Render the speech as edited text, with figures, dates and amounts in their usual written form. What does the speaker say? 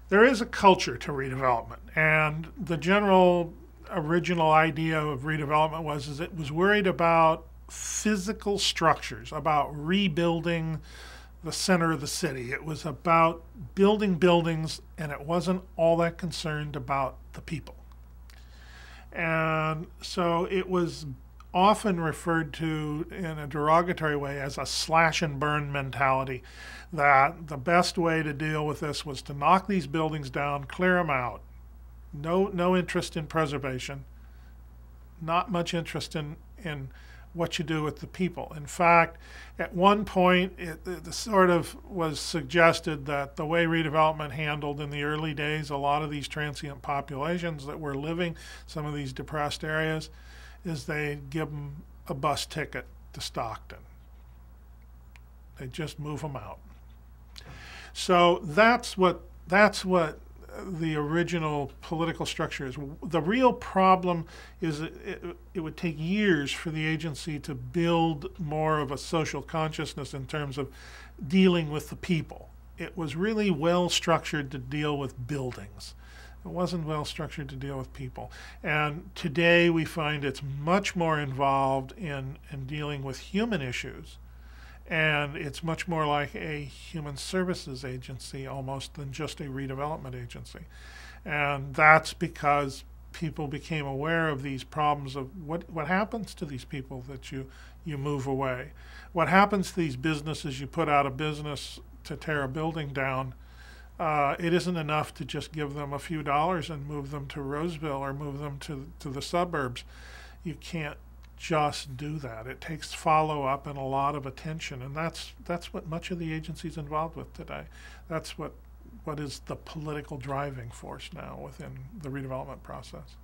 There is a culture to redevelopment, and the general original idea of redevelopment was it was worried about physical structures, about rebuilding the center of the city. It was about building buildings, and it wasn't all that concerned about the people. And so it was often referred to in a derogatory way as a slash and burn mentality, that the best way to deal with this was to knock these buildings down, clear them out. No interest in preservation, not much interest in what you do with the people. In fact, at one point, it sort of was suggested that the way redevelopment handled in the early days a lot of these transient populations that were living some of these depressed areas is they'd give them a bus ticket to Stockton. They'd just move them out. So that's what the original political structure is. The real problem is it would take years for the agency to build more of a social consciousness in terms of dealing with the people. It was really well structured to deal with buildings. It wasn't well structured to deal with people. And today we find it's much more involved in dealing with human issues. And it's much more like a human services agency almost than just a redevelopment agency. And that's because people became aware of these problems of what happens to these people that you move away. What happens to these businesses you put out of business to tear a building down. It isn't enough to just give them a few dollars and move them to Roseville or move them to the suburbs. You can't just do that. It takes follow-up and a lot of attention, and that's what much of the agency's involved with today. That's what is the political driving force now within the redevelopment process.